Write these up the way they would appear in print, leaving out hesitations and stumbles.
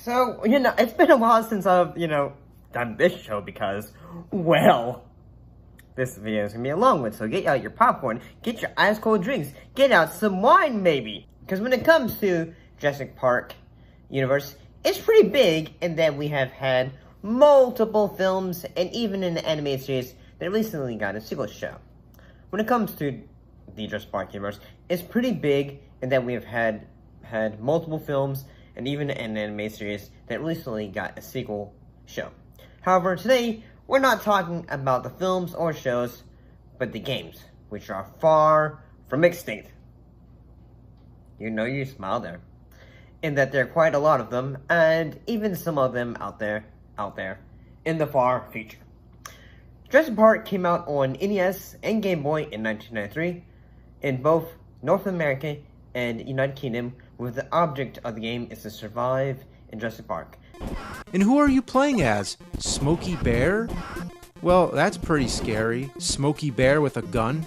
So, it's been a while since I've, done this show because, well, this video is going to be a long one, so get out your popcorn, get your ice cold drinks, get out some wine maybe. Because when it comes to Jurassic Park universe, it's pretty big in that we have had multiple films and even an animated series that recently got a sequel show. When it comes to the Jurassic Park universe, it's pretty big in that we have had multiple films and even an animated series that recently got a sequel show. However, today, we're not talking about the films or shows, but the games, which are far from extinct. You smile there. In that there are quite a lot of them, and even some of them out there, in the far future. Jurassic Park came out on NES and Game Boy in 1993, in both North America and United Kingdom, where the object of the game is to survive in Jurassic Park. And who are you playing as? Smokey Bear? Well, that's pretty scary. Smokey Bear with a gun?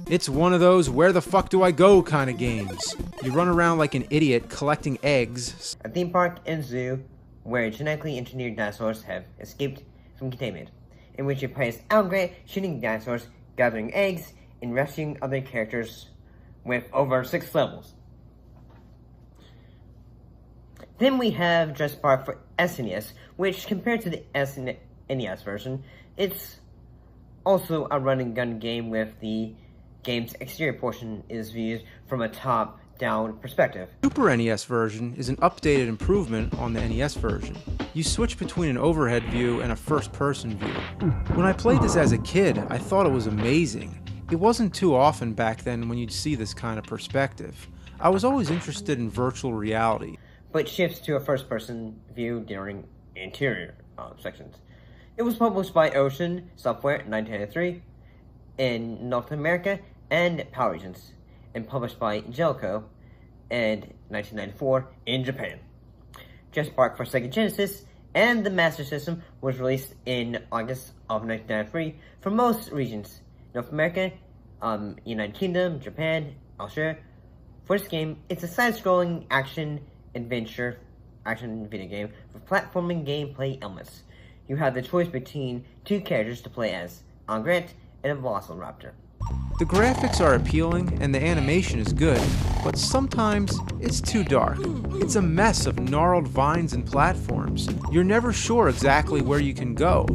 It's one of those where the fuck do I go kind of games. You run around like an idiot collecting eggs. A theme park and zoo where genetically engineered dinosaurs have escaped from containment, in which you play as Alan Grant shooting dinosaurs, gathering eggs, and rescuing other characters with over 6 levels. Then we have Jurassic Park for SNES, which compared to the SNES version, it's also a run-and-gun game with the game's exterior portion is viewed from a top-down perspective. Super NES version is an updated improvement on the NES version. You switch between an overhead view and a first-person view. When I played this as a kid, I thought it was amazing. It wasn't too often back then when you'd see this kind of perspective. I was always interested in virtual reality, but shifts to a first-person view during interior sections. It was published by Ocean Software in 1993 in North America and Power Regions, and published by Jelco in 1994 in Japan. Jurassic Park for Sega Genesis and the Master System was released in August of 1993 for most regions. North America, United Kingdom, Japan, Australia. For this game, it's a side-scrolling action-adventure video game with platforming gameplay elements. You have the choice between 2 characters to play as, Alan Grant and a Velociraptor. The graphics are appealing and the animation is good, but sometimes it's too dark. It's a mess of gnarled vines and platforms. You're never sure exactly where you can go.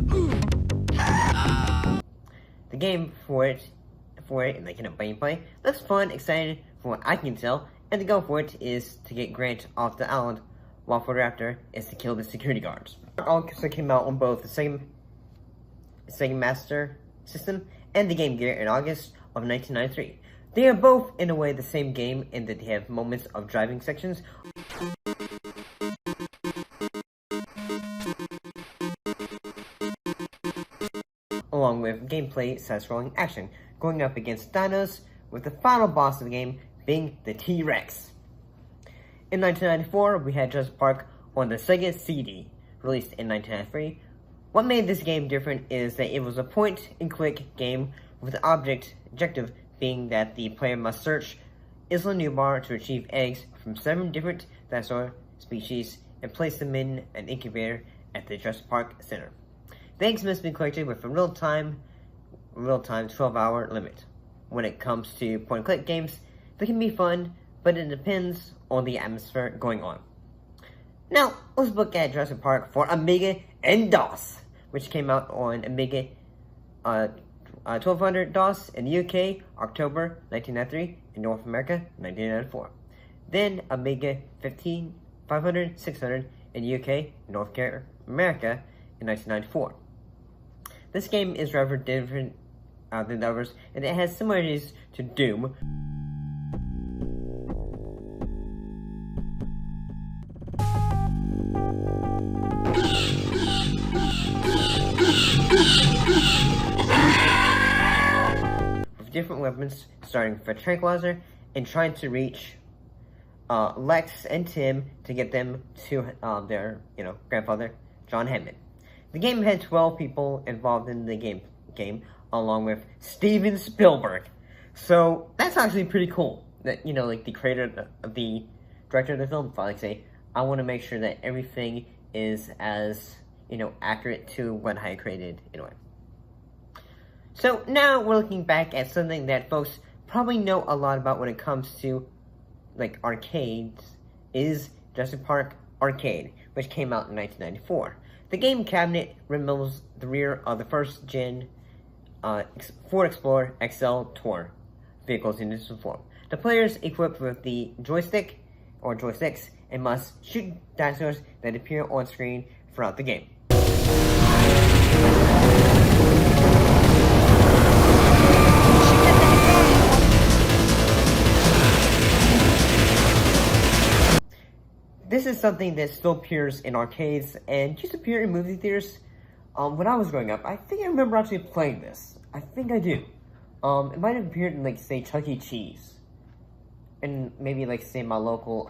The game for it, and like gameplay, looks fun, exciting from what I can tell, and the goal for it is to get Grant off the island, while for Raptor is to kill the security guards. It also came out on both the Sega Master System and the Game Gear in August of 1993. They are both, in a way, the same game in that they have moments of driving sections, along with gameplay side-scrolling action, going up against dinos, with the final boss of the game being the T-Rex. In 1994, we had Jurassic Park on the Sega CD, released in 1993. What made this game different is that it was a point-and-click game with the objective being that the player must search Isla Nublar to retrieve eggs from 7 different dinosaur species and place them in an incubator at the Jurassic Park Center. The eggs must be collected with a real-time 12-hour limit. When it comes to point-and-click games, they can be fun, but it depends on the atmosphere going on. Now, let's look at Jurassic Park for Amiga and DOS, which came out on Amiga 1200 DOS in the UK, October 1993, in North America, 1994. Then Amiga 500, 600 in the UK, North America, in 1994. This game is rather different than the others, and it has similarities to Doom. With different weapons, starting with a tranquilizer and trying to reach Lex and Tim to get them to their grandfather, John Hammond. The game had 12 people involved in the game, along with Steven Spielberg. So that's actually pretty cool. That like the creator, the director of the film, if I like say, I want to make sure that everything is as, accurate to what I created anyway. So now we're looking back at something that folks probably know a lot about when it comes to, like, arcades, is Jurassic Park Arcade, which came out in 1994. The game cabinet resembles the rear of the first-gen Ford Explorer XL Tour vehicles in this form. The players equipped with the joystick, or joysticks, and must shoot dinosaurs that appear on screen throughout the game. This is something that still appears in arcades and used to appear in movie theaters. When I was growing up, I think I remember actually playing this. I think I do. It might have appeared in, like, say, Chuck E. Cheese. And maybe, like, say, my local,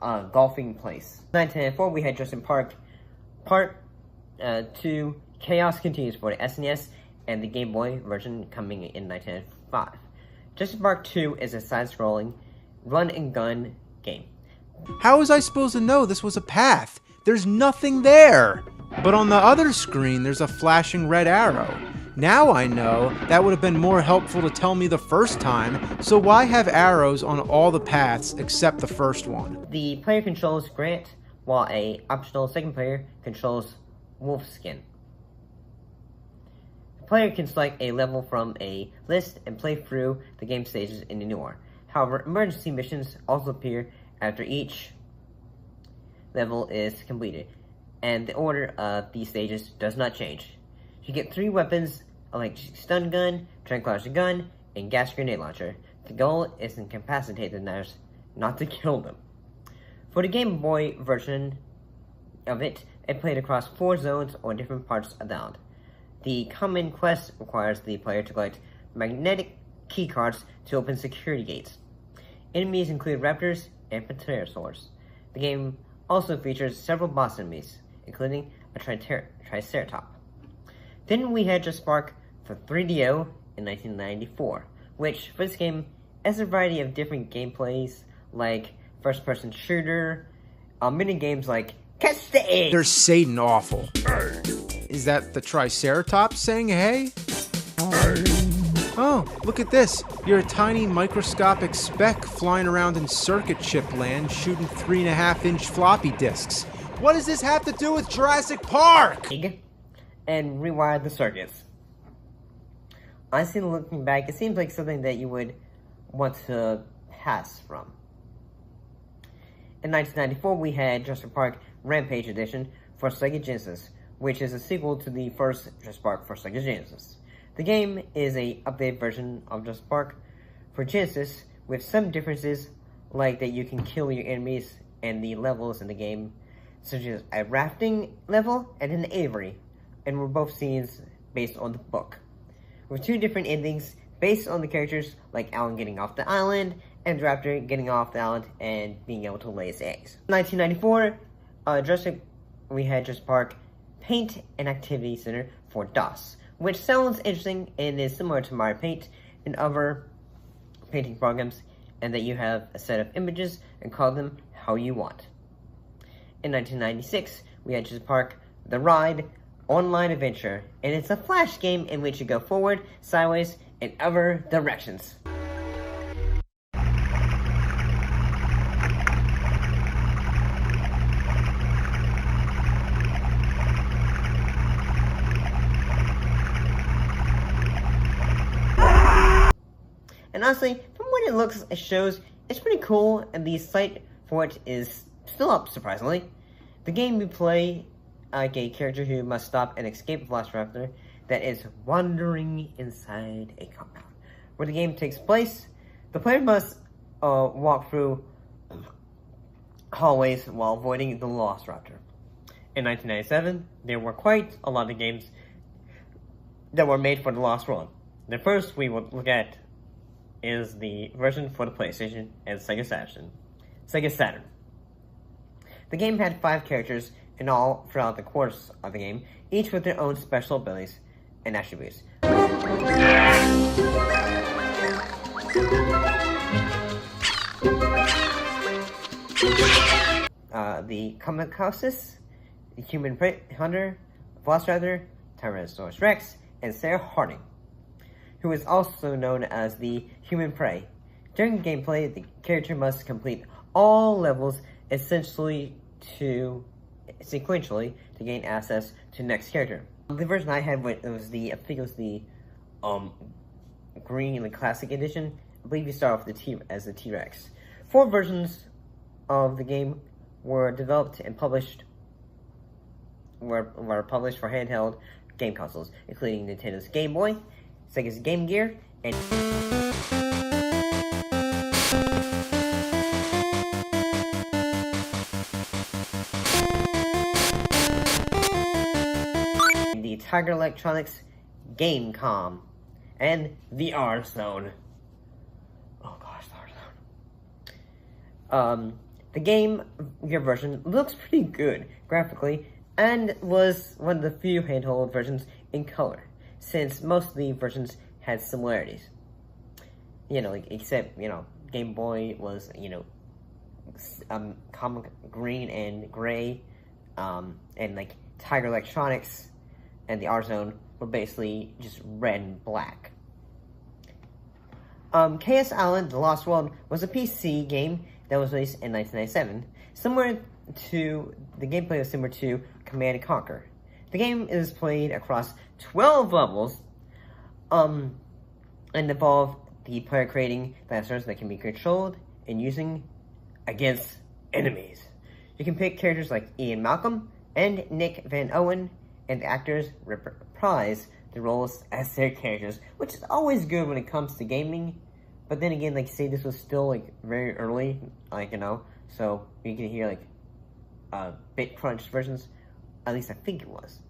golfing place. In 1994, we had Jurassic Park Part 2, Chaos Continues for the SNES, and the Game Boy version coming in 1995. Jurassic Park 2 is a side-scrolling, run-and-gun game. How was I supposed to know this was a path? There's nothing there! But on the other screen, there's a flashing red arrow. Now I know that would have been more helpful to tell me the first time, so why have arrows on all the paths except the first one? The player controls Grant, while a optional second player controls Wolfskin. The player can select a level from a list and play through the game stages in the new order. However, emergency missions also appear after each level is completed, and the order of these stages does not change. You get 3 weapons, electric stun gun, tranquilizer gun, and gas grenade launcher. The goal is to incapacitate the dinosaurs, not to kill them. For the Game Boy version of it played across 4 zones on different parts of the island. The common quest requires the player to collect magnetic keycards to open security gates. Enemies include raptors and pterosaurs. The game also features several boss enemies, including a triceratops. Then we had Jurassic Park for 3DO in 1994, which for this game has a variety of different gameplays, like first-person shooter, mini games like Catch the Egg. There's Satan awful. Is that the Triceratops saying hey? Oh, look at this. You're a tiny microscopic speck flying around in circuit chip land shooting 3.5-inch floppy disks. What does this have to do with Jurassic Park? And rewire the circuits. Honestly, looking back, it seems like something that you would want to pass from. In 1994, we had Jurassic Park Rampage Edition for Sega Genesis, which is a sequel to the first Jurassic Park for Sega Genesis. The game is a updated version of Jurassic Park for Genesis, with some differences, like that you can kill your enemies and the levels in the game, such as a rafting level and an aviary, and were both scenes based on the book, with 2 different endings based on the characters, like Alan getting off the island and Raptor getting off the island and being able to lay his eggs. In 1994, we had Jurassic Park Paint and Activity Center for DOS, which sounds interesting and is similar to Mario Paint and other painting programs, and that you have a set of images and call them how you want. In 1996, we had Jurassic Park The Ride Online Adventure, and it's a flash game in which you go forward, sideways, and other directions. And honestly, from what it shows, it's pretty cool, and the site for it is still up, surprisingly. The game we play like a character who must stop and escape a velociraptor that is wandering inside a compound. Where the game takes place, the player must walk through hallways while avoiding the velociraptor. In 1997, there were quite a lot of games that were made for the Lost World. The first we will look at is the version for the PlayStation and Sega Saturn. The game had 5 characters in all throughout the course of the game, each with their own special abilities and attributes. the Kamikaze, the Human Hunter, Velociraptor, Tyrannosaurus Rex, and Sarah Harding, who is also known as the Human Prey. During gameplay, the character must complete all levels sequentially to gain access to the next character. The version I had was the, I think it was the green, the classic edition. I believe you start off as the T-Rex. 4 versions of the game were developed and published were published for handheld game consoles, including Nintendo's Game Boy, Sega's Game Gear, and the Tiger Electronics Gamecom, and the R-Zone. Oh gosh, the R-Zone. The Game Gear version looks pretty good graphically, and was one of the few handheld versions in color, since most of the versions had similarities. Except, Game Boy was, common green and gray, and Tiger Electronics and the R-Zone were basically just red and black. Chaos Island: The Lost World was a PC game that was released in 1997. The gameplay was similar to Command & Conquer. The game is played across 12 levels, and involve the player creating dinosaurs that can be controlled and using against enemies. You can pick characters like Ian Malcolm and Nick Van Owen, and the actors reprise the roles as their characters, which is always good when it comes to gaming. But then again, say this was still very early, so you can hear bit crunch versions. At least I think it was.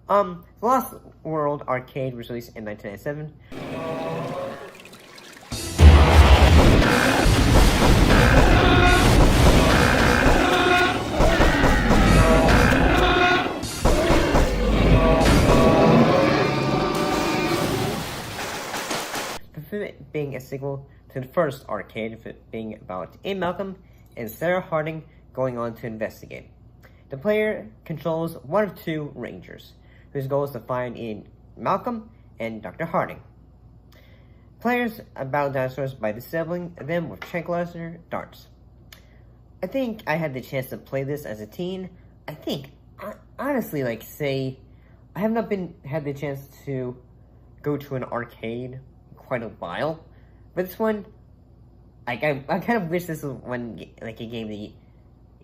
The Lost World arcade was released in 1997. It being a sequel to the first arcade, being about Ian Malcolm and Sarah Harding going on to investigate. The player controls one of 2 rangers, whose goal is to find Ian Malcolm and Dr. Harding. Players battle dinosaurs by disabling them with tranquilizer darts. I think I had the chance to play this as a teen. I think, honestly, I have not had the chance to go to an arcade quite a while, but this one, I kind of wish this was a game that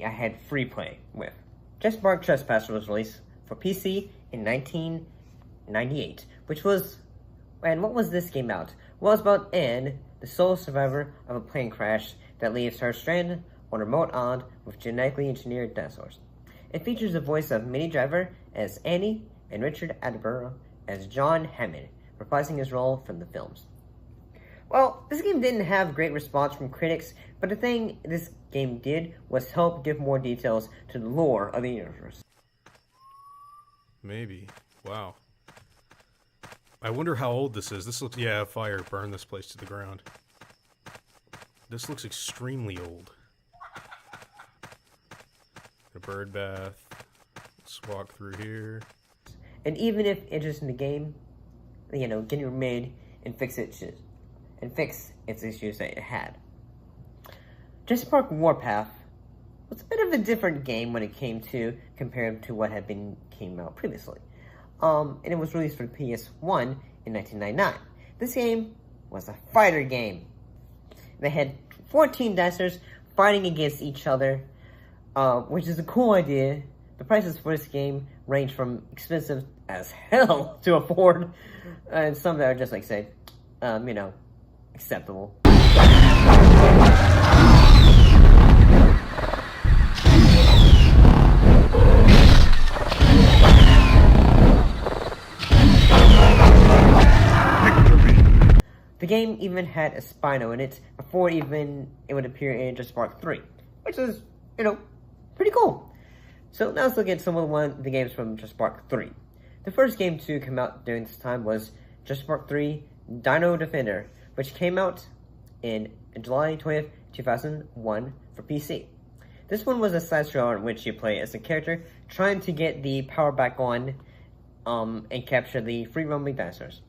I had free play with. Jurassic Park Trespasser was released for PC in 1998, what was this game about? Well, it's about Anne, the sole survivor of a plane crash that leaves her stranded on a remote island with genetically engineered dinosaurs. It features the voice of Minnie Driver as Annie and Richard Attenborough as John Hammond, reprising his role from the films. Well, this game didn't have great response from critics, but the thing this game did was help give more details to the lore of the universe. Maybe. Wow. I wonder how old this is. This looks... Yeah, fire burned this place to the ground. This looks extremely old. A bird bath. Let's walk through here. And even if interest in the game, getting remade and fix its issues that it had. Jurassic Park Warpath was a bit of a different game when it came to compared to what came out previously. And it was released for PS1 in 1999. This game was a fighter game. They had 14 dinosaurs fighting against each other, which is a cool idea. The prices for this game range from expensive as hell to afford, and some that are just acceptable. The game even had a Spino in it before it would appear in Jurassic Park 3, which is, pretty cool. So now let's look at some of the games from Jurassic Park 3. The first game to come out during this time was Jurassic Park 3 Dino Defender, which came out in July 20th, 2001 for PC. This one was a side scroller in which you play as a character trying to get the power back on and capture the free roaming dinosaurs.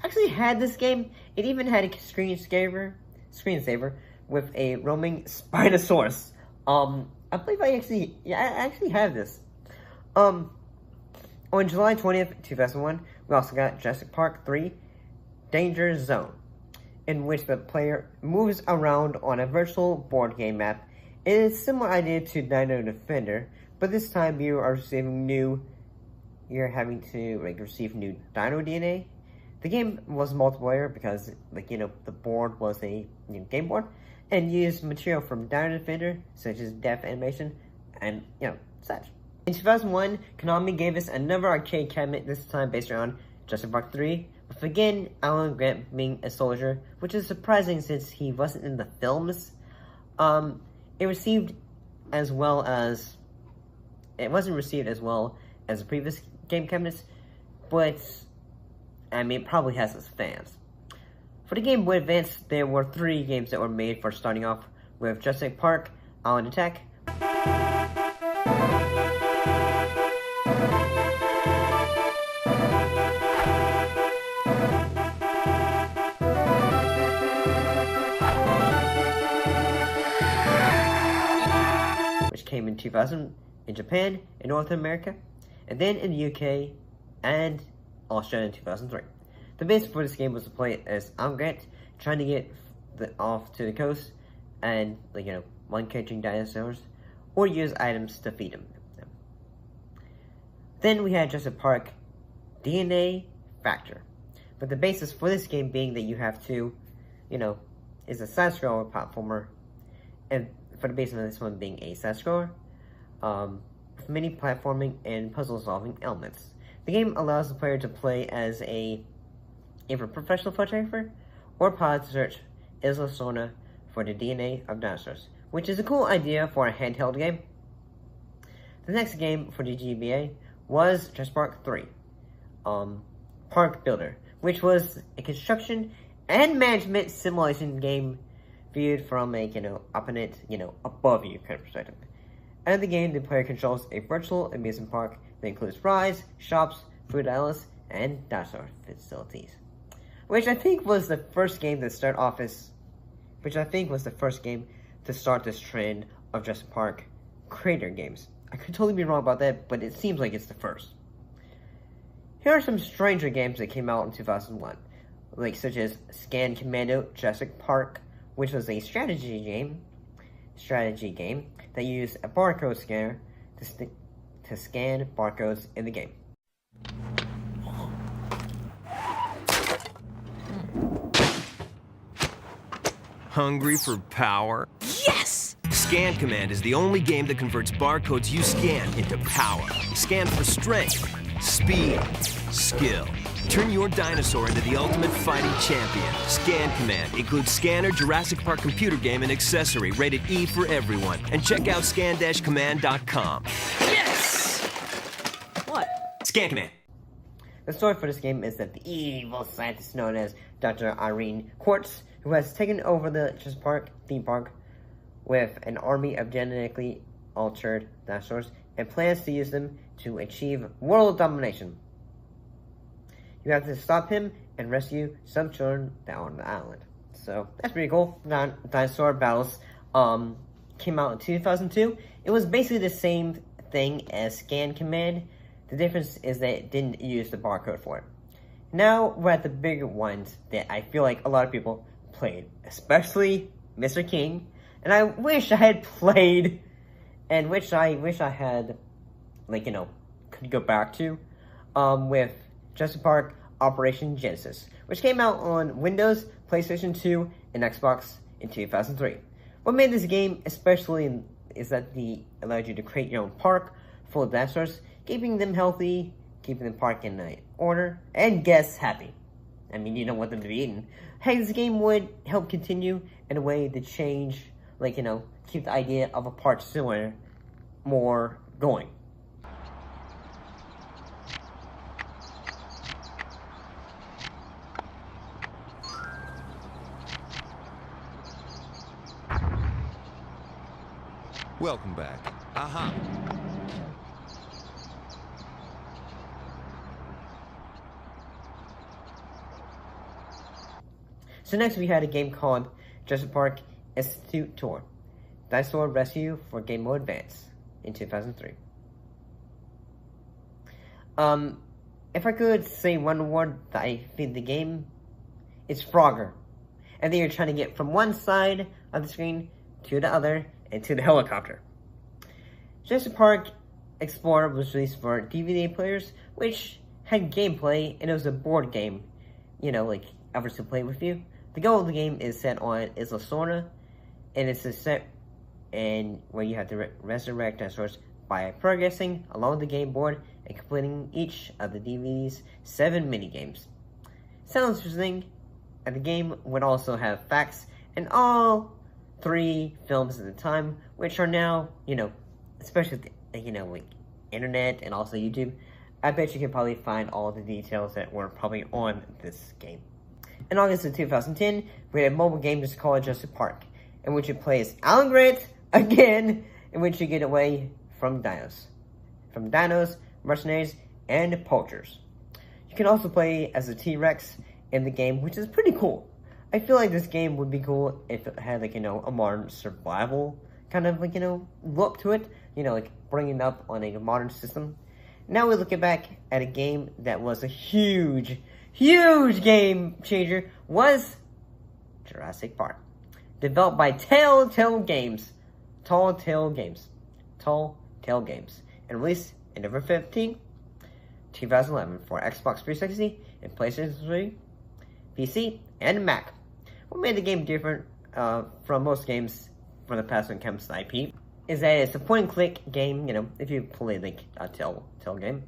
I actually had this game. It even had a screensaver with a roaming Spinosaurus. I believe I actually have this. On July 20th, 2001, we also got Jurassic Park 3 Danger Zone, in which the player moves around on a virtual board game map. It is a similar idea to Dino Defender, but this time you're having to receive new dino DNA. The game was multiplayer because, the board was a game board, and used material from Dino Defender, such as depth animation, and, such. In 2001, Konami gave us another arcade cabinet, this time based around Jurassic Park 3, with again Alan Grant being a soldier, which is surprising since he wasn't in the films. It wasn't received as well as the previous game cabinets, but it probably has its fans. For the Game Boy Advance, there were 3 games that were made for starting off with Jurassic Park, Island Attack, which came in 2000 in Japan and North America, and then in the UK and Australia in 2003. The base for this game was to play it as Alan Grant trying to get off to the coast and, one catching dinosaurs, or use items to feed them. Then we had Jurassic Park DNA Factor, but the basis for this game being that you have to, is a side-scroller platformer, and for the basis of this one being a side-scroller, with many platforming and puzzle-solving elements. The game allows the player to play as either professional photographer or pilot to search Isla Sorna for the DNA of dinosaurs, which is a cool idea for a handheld game. The next game for the GBA was Jurassic Park 3, Park Builder, which was a construction and management simulation game viewed from a, above you kind of perspective. And in the game, the player controls a virtual amusement park that includes rides, shops, food outlets, and dinosaur facilities. Which I think was the first game to start this trend of Jurassic Park creator games. I could totally be wrong about that, but it seems like it's the first. Here are some stranger games that came out in 2001, such as Scan Commando Jurassic Park, which was a strategy game that used a barcode scanner to scan barcodes in the game. Hungry for power? Yes! Scan Command is the only game that converts barcodes you scan into power. Scan for strength, speed, skill. Turn your dinosaur into the ultimate fighting champion. Scan Command includes scanner, Jurassic Park computer game, and accessory, rated E for everyone. And check out scan-command.com. Yes! What? Scan Command. The story for this game is that the evil scientist known as Dr. Irene Quartz, who has taken over the Jurassic Park theme park with an army of genetically altered dinosaurs and plans to use them to achieve world domination. You have to stop him and rescue some children that are on the island. So that's pretty cool. Dinosaur Battles came out in 2002. It was basically the same thing as Scan Command. The difference is that it didn't use the barcode for it. Now we're at the bigger ones that I feel like a lot of people played, especially Mr. King. And I wish I had played, and which I wish I had, could go back to, with Jurassic Park Operation Genesis, which came out on Windows, PlayStation 2, and Xbox in 2003. What made this game especially is that it allowed you to create your own park full of dinosaurs, keeping them healthy, keeping the park in order, and guests happy. You don't want them to be eaten. Hey, this game would help continue in a way to change, keep the idea of a park similar more going. Welcome back. Aha. So next we had a game called Jurassic Park Institute Tour, Dinosaur Rescue for Game Boy Advance in 2003. If I could say one word that I think the game is Frogger. And then you're trying to get from one side of the screen to the other and to the helicopter. Jurassic Park Explorer was released for DVD players, which had gameplay, and it was a board game, you know, like others to play with you. The goal of the game is set on Isla Sorna, and it's a set and where you have to resurrect dinosaurs by progressing along the game board and completing each of the DVD's 7 minigames. Sounds interesting, and the game would also have facts in all 3 films at the time, which are now, you know, especially, you know, like internet and also YouTube. I bet you can probably find all the details that were probably on this game. In August of 2010, we had a mobile game just called Jurassic Park, in which you play as Alan Grant again, in which you get away from dinos. From dinos, mercenaries, and poachers. You can also play as a T-Rex in the game, which is pretty cool. I feel like this game would be cool if it had, like, you know, a modern survival kind of, like, you know, look to it. You know, like, bringing it up on a modern system. Now we're looking back at a game that was a huge game changer, was Jurassic Park. Developed by Telltale Games, and released on November 15, 2011 for Xbox 360 and PlayStation 3, PC, and Mac. What made the game different from most games from the past when it comes to IP is that it's a point-and-click game, you know, if you play like a Telltale game,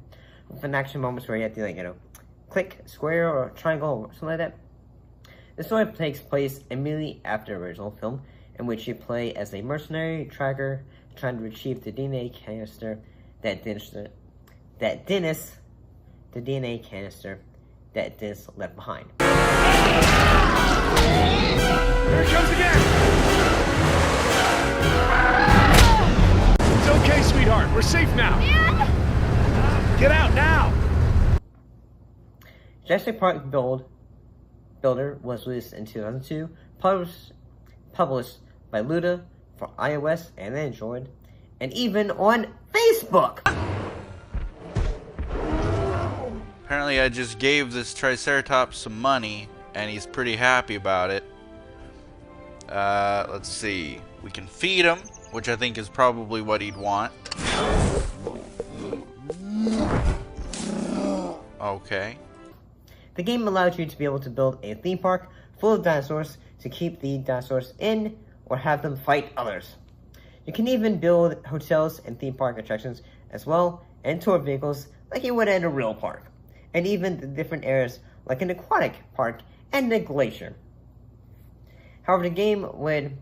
with an action moments where you have to, like, you know, click square or triangle or something like that. The story takes place immediately after the original film, in which you play as a mercenary tracker trying to retrieve the DNA canister that Dennis left behind. Here it comes again! It's okay, sweetheart. We're safe now. Get out now! Jurassic Park Builder was released in 2002, published by Luda for iOS and Android, and even on Facebook! Apparently I just gave this Triceratops some money, and he's pretty happy about it. Let's see. We can feed him, which I think is probably what he'd want. Okay. The game allows you to be able to build a theme park full of dinosaurs to keep the dinosaurs in or have them fight others. You can even build hotels and theme park attractions as well, and tour vehicles like you would at a real park, and even the different areas like an aquatic park and a glacier. However, the game would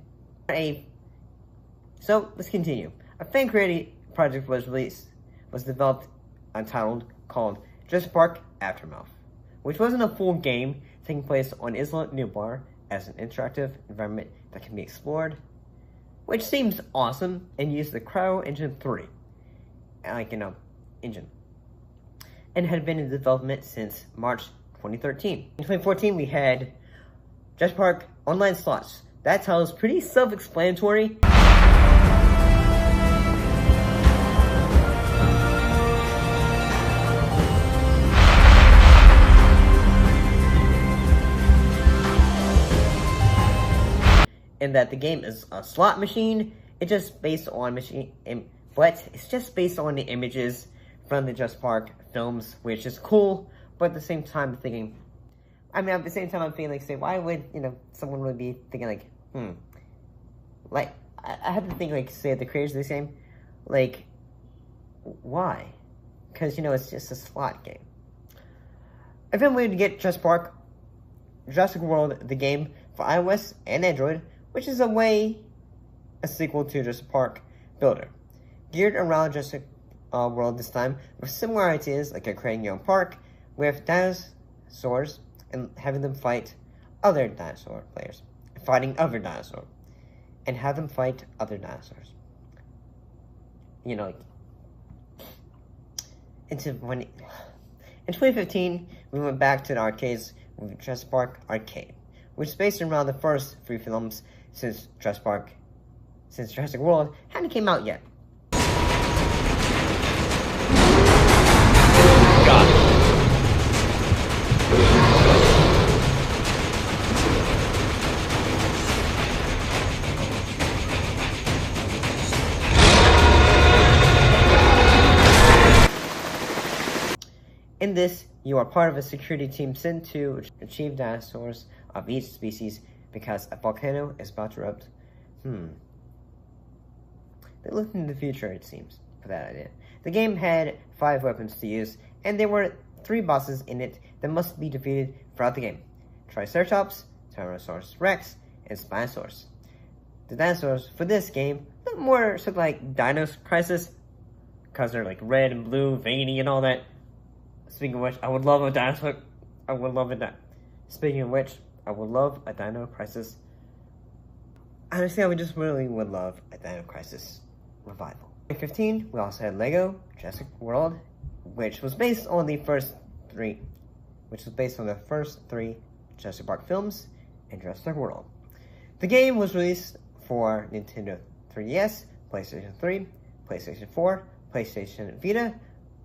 So let's continue. A fan-created project was developed untitled, called Jurassic Park Aftermath, which wasn't a full game, taking place on Isla Nublar as an interactive environment that can be explored, which seems awesome, and used the CryEngine 3, engine, and had been in development since March 2013. In 2014, we had Jurassic Park Online Slots. That title is pretty self-explanatory. In that the game is a slot machine. It's just based on it's just based on the images from the Jurassic Park films, which is cool. But at the same time, I'm thinking, I'm feeling like, say, why would, you know, someone would be thinking like, like, I have to think, like, say, the creators of this game, like, why? Because, you know, it's just a slot game. I found a way to get Jurassic World, the game, for iOS and Android, which is a sequel to Jurassic Park Builder, geared around Jurassic World this time, with similar ideas like creating your own park with dinosaurs and having them fight other dinosaur players, fighting other dinosaurs, and have them fight other dinosaurs. you know, in 2015, we went back to the arcades with Jurassic Park Arcade, which is based around the first 3 films since Jurassic World hadn't came out yet. Got it. In this, you are part of a security team sent to retrieve dinosaurs of each species because a volcano is about to erupt. They looked into the future, it seems, for that idea. The game had 5 weapons to use, and there were 3 bosses in it that must be defeated throughout the game. Triceratops, Tyrannosaurus Rex, and Spinosaurus. The dinosaurs for this game look more sort of like Dino Crisis, because they're like red and blue, veiny and all that. Speaking of which, I would love a dinosaur. I would love it. Speaking of which, I would love a Dino Crisis. Honestly, I just really would love a Dino Crisis revival. In 2015, we also had Lego Jurassic World, which was based on the first 3 Jurassic Park films and Jurassic World. The game was released for Nintendo 3DS, PlayStation 3, PlayStation 4, PlayStation Vita,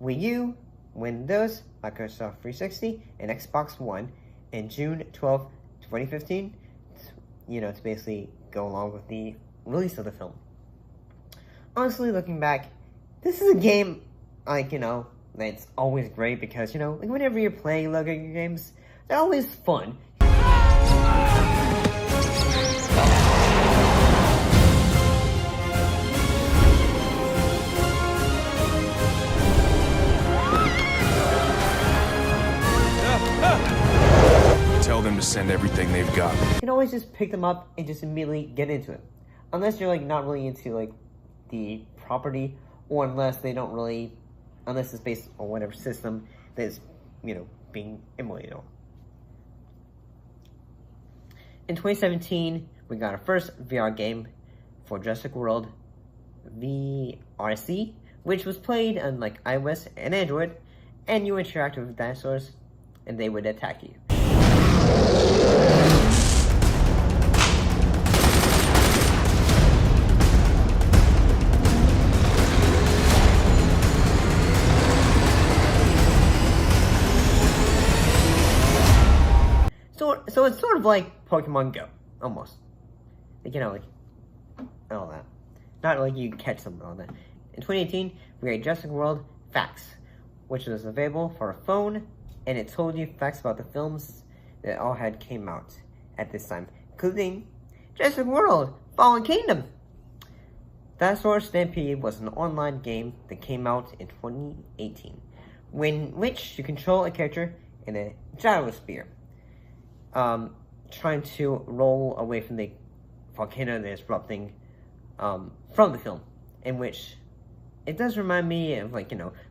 Wii U, Windows, Microsoft 360, and Xbox One in June 12, 2015, to basically go along with the release of the film. Honestly, looking back, this is a game, that's always great because, whenever you're playing Lego games, they're always fun. Tell them to send everything they've got. You can always just pick them up and just immediately get into it. Unless you're, not really into, the property, or unless it's based on whatever system that is, being emulated on. In 2017, we got our first VR game for Jurassic World VRC, which was played on, iOS and Android, and you interact with dinosaurs, and they would attack you. So it's sort of like Pokemon Go, almost. All that. Not like you catch something on that. In 2018, we had Jurassic World Facts, which was available for a phone, and it told you facts about the films that all had came out at this time, including Jurassic World Fallen Kingdom. Dinosaur Stampede was an online game that came out in 2018, which you control a character in a gyrosphere, trying to roll away from the volcano that is erupting from the film, in which it does remind me of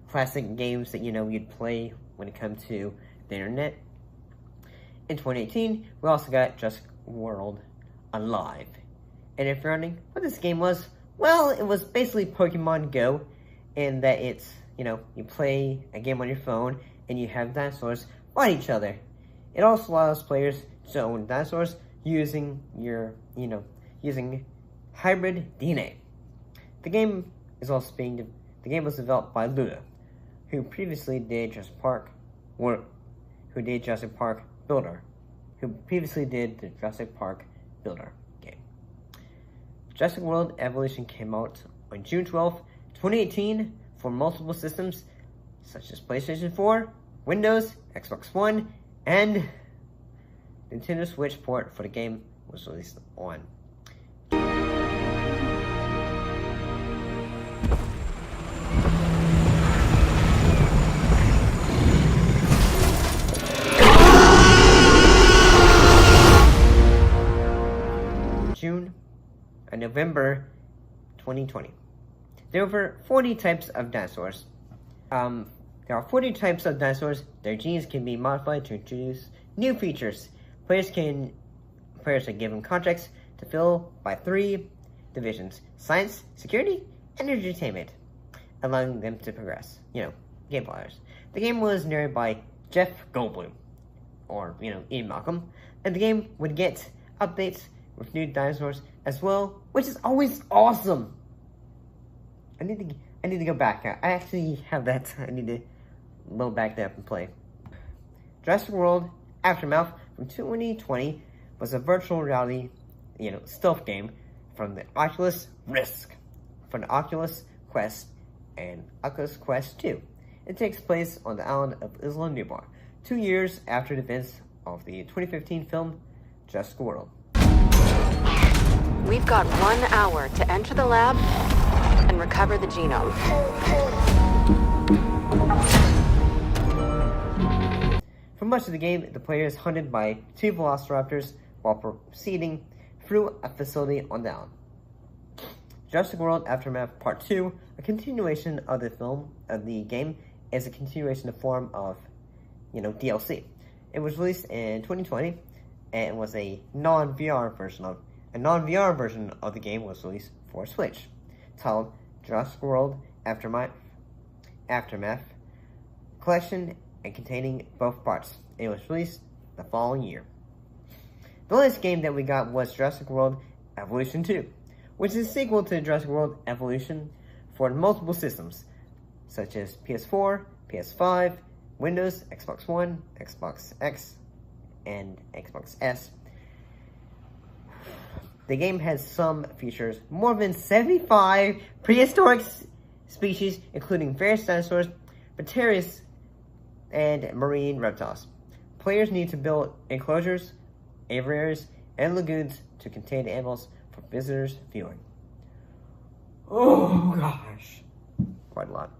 classic games that you'd play when it comes to the internet. In 2018, we also got Jurassic World Alive. And if you're wondering what this game was, well, it was basically Pokemon Go, in that it's, you play a game on your phone and you have dinosaurs fight each other. It also allows players to own dinosaurs using using hybrid DNA. The game was developed by Luda, who previously did Jurassic Park Builder, game. Jurassic World Evolution came out on June 12, 2018 for multiple systems such as PlayStation 4, Windows, Xbox One, and Nintendo Switch port for the game was released on November 2020. There are over 40 types of dinosaurs. There are 40 types of dinosaurs. Their genes can be modified to introduce new features. Players are given contracts to fill by 3 divisions: science, security, and entertainment. allowing them to progress. Gameplay-wise. The game was narrated by Jeff Goldblum, or, Ian Malcolm, and the game would get updates with new dinosaurs as well, which is always awesome. I need to go back. I actually have that. I need to load back that up and play. Jurassic World Aftermath from 2020 was a virtual reality, stealth game from the Oculus Rift, from the Oculus Quest and Oculus Quest 2. It takes place on the island of Isla Nublar, 2 years after the events of the 2015 film Jurassic World. We've got 1 hour to enter the lab and recover the genome. For much of the game, the player is hunted by 2 velociraptors while proceeding through a facility on the island. Jurassic World Aftermath Part 2, a continuation of the game, is a continuation of form of, DLC. It was released in 2020, and was a non-VR version of the game was released for Switch, titled Jurassic World Aftermath Collection, and containing both parts. It was released the following year. The latest game that we got was Jurassic World Evolution 2, which is a sequel to Jurassic World Evolution for multiple systems, such as PS4, PS5, Windows, Xbox One, Xbox X, and Xbox S. The game has some features, more than 75 prehistoric species, including various dinosaurs, bacteria, and marine reptiles. Players need to build enclosures, aviaries, and lagoons to contain the animals for visitors viewing. Oh gosh, quite a lot.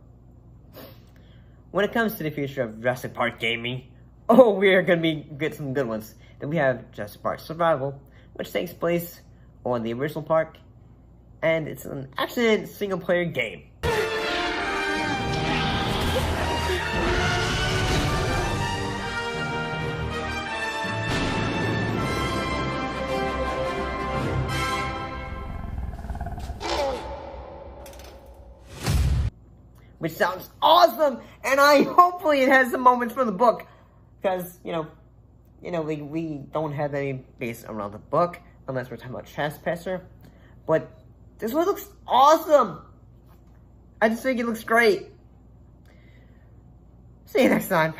When it comes to the future of Jurassic Park gaming, we are going to get some good ones. Then we have Jurassic Park Survival, which takes place on the original park, and it's an action single-player game. Which sounds awesome, and hopefully it has some moments from the book, because we don't have any base around the book unless we're talking about Trespasser, but this one looks awesome. I just think it looks great. See you next time.